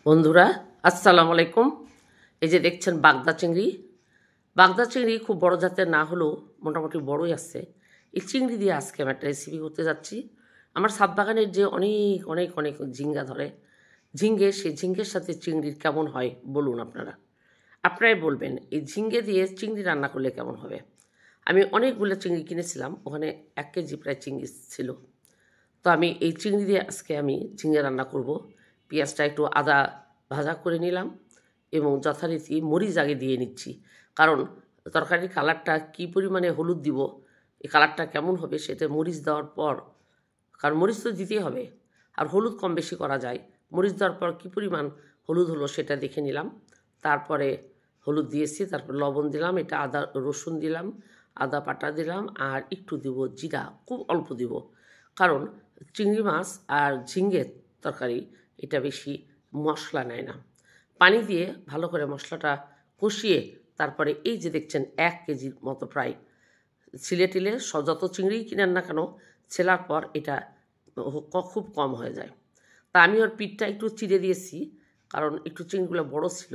বন্ধুরা আসসালামু আলাইকুম। এই যে দেখছেন বাগদা চিংড়ি। বাগদা চিংড়ি খুব বড় জাতের না হলেও মোটামুটি বড়ই আছে। এই চিংড়ি দিয়ে আজকে আমি একটা রেসিপি করতে যাচ্ছি। আমার ছাদ বাগানের যে অনেক অনেক অনেক ঝিঙ্গা ধরে, সেই ঝিঙ্গের সাথে চিংড়ির কেমন হয় বলুন আপনারা। আপনারাই বলবেন এই ঝিঙ্গে দিয়ে চিংড়ি রান্না করলে কেমন হবে। আমি অনেকগুলো চিংড়ি কিনেছিলাম, ওখানে 1 কেজি প্রায় চিংড়ি ছিল। তো আমি এই চিংড়ি দিয়ে আজকে আমি ঝিঙে রান্না করব। পেঁয়াজটা একটু আদা ভাজা করে নিলাম এবং যথারীতি মরিচ আগে দিয়ে নিচ্ছি, কারণ তরকারির কালারটা কী পরিমাণে হলুদ দিব, এই কালারটা কেমন হবে সেটা মরিচ দেওয়ার পর, কারণ মরিচ তো দিতেই হবে, আর হলুদ কম বেশি করা যায়। মরিচ দেওয়ার পর কী পরিমাণ হলুদ হলো সেটা দেখে নিলাম। তারপরে হলুদ দিয়েছি, তারপর লবণ দিলাম, এটা আদা রসুন দিলাম, আদা বাটা দিলাম, আর একটু দিব জিরা, খুব অল্প দিব, কারণ চিংড়ি মাছ আর ঝিঙ্গের তরকারি এটা বেশি মশলা নেয় না। পানি দিয়ে ভালো করে মশলাটা কষিয়ে তারপরে এই যে দেখছেন 1 কেজির মতো প্রায় ছিলে টিলে যত চিংড়ি কিনেন না কেন, ছেলার পর এটা খুব কম হয়ে যায়। তা আমি ওর পিঠটা একটু চিড়ে দিয়েছি, কারণ একটু চিংড়িগুলো বড় ছিল।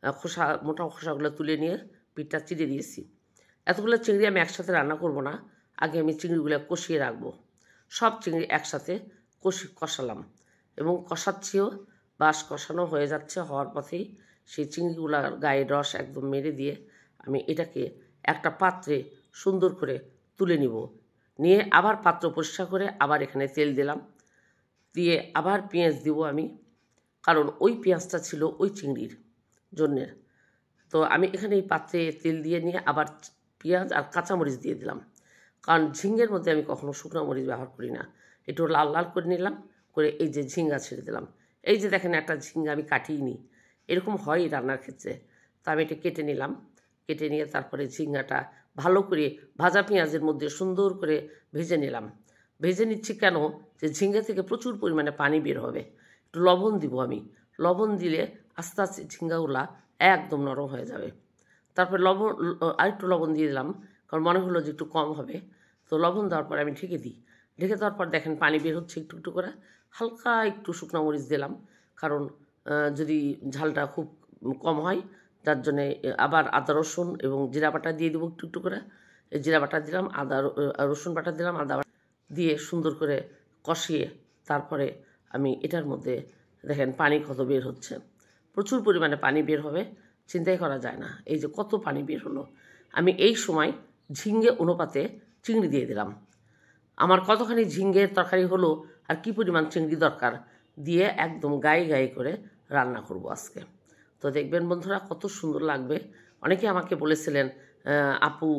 খোসা মোটা খোসাগুলো তুলে নিয়ে পিঠটা চিড়ে দিয়েছি। এতগুলো চিংড়ি আমি একসাথে রান্না করব না, আগে আমি চিংড়িগুলো কষিয়ে রাখবো। সব চিংড়ি একসাথে কষালাম এবং কষাচ্ছিও, বাস কষানো হয়ে যাচ্ছে, হওয়ার পথেই সেই চিংড়িগুলার গায়ে রস একদম মেরে দিয়ে আমি এটাকে একটা পাত্রে সুন্দর করে তুলে নিব। নিয়ে আবার পাত্র পরিষ্কার করে আবার এখানে তেল দিলাম, দিয়ে আবার পেঁয়াজ দিব আমি, কারণ ওই পেঁয়াজটা ছিল ওই চিংড়ির জন্যে। তো আমি এখানে এই পাত্রে তেল দিয়ে নিয়ে আবার পেঁয়াজ আর কাঁচামরিচ দিয়ে দিলাম, কারণ ঝিঙ্গের মধ্যে আমি কখনো শুকনো মরিচ ব্যবহার করি না। একটু লাল লাল করে নিলাম, করে এই যে ঝিঙ্গা ছেড়ে দিলাম। এই যে দেখেন একটা ঝিঙ্গা আমি কাটিয়ে নিই, এরকম হয় রান্নার ক্ষেত্রে। তো আমি এটা কেটে নিলাম, কেটে নিয়ে তারপরে ঝিঙ্গাটা ভালো করে ভাজা পেঁয়াজের মধ্যে সুন্দর করে ভেজে নিলাম। ভেজে নিচ্ছি কেন, যে ঝিঙ্গা থেকে প্রচুর পরিমাণে পানি বের হবে। একটু লবণ দিব আমি, লবণ দিলে আস্তে আস্তে ঝিঙ্গাগুলা একদম নরম হয়ে যাবে। তারপর আরেকটু লবণ দিয়ে দিলাম, কারণ মনে হলো যে একটু কম হবে। তো লবণ দেওয়ার পর আমি ঢেকে দিই। ঢেকে দেওয়ার পর দেখেন পানি বের হচ্ছে একটু একটু করে। হালকা একটু শুকনো মরিচ দিলাম, কারণ যদি ঝালটা খুব কম হয়, যার জন্যে আবার আদা রসুন এবং জিরা বাটা দিয়ে দেবো একটু একটু করে। জিরা বাটা দিলাম, রসুন বাটা দিলাম, আদা বাটা দিয়ে সুন্দর করে কষিয়ে তারপরে আমি এটার মধ্যে দেখেন পানি কত বের হচ্ছে, প্রচুর পরিমাণে পানি বের হবে, চিন্তাই করা যায় না। এই যে কত পানি বের হলো। আমি এই সময় ঝিঙ্গে অনুপাতে চিংড়ি দিয়ে দিলাম। আমার কতখানি ঝিঙ্গের তরকারি হলো আর কি পরিমাণ চিংড়ি দরকার দিয়ে একদম গায়ে গায়ে করে রান্না করব আজকে। তো দেখবেন বন্ধুরা কত সুন্দর লাগবে। অনেকে আমাকে বলেছিলেন, আপু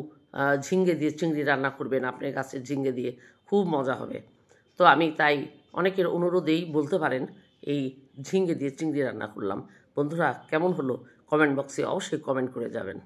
ঝিঙ্গে দিয়ে চিংড়ি রান্না করবেন, আপনার গাছের ঝিঙ্গে দিয়ে খুব মজা হবে। তো আমি তাই অনেকের অনুরোধেই বলতে পারেন এই ঝিঙ্গে দিয়ে চিংড়ি রান্না করলাম। বন্ধুরা কেমন হলো কমেন্ট বক্সে অবশ্যই কমেন্ট করে যাবেন।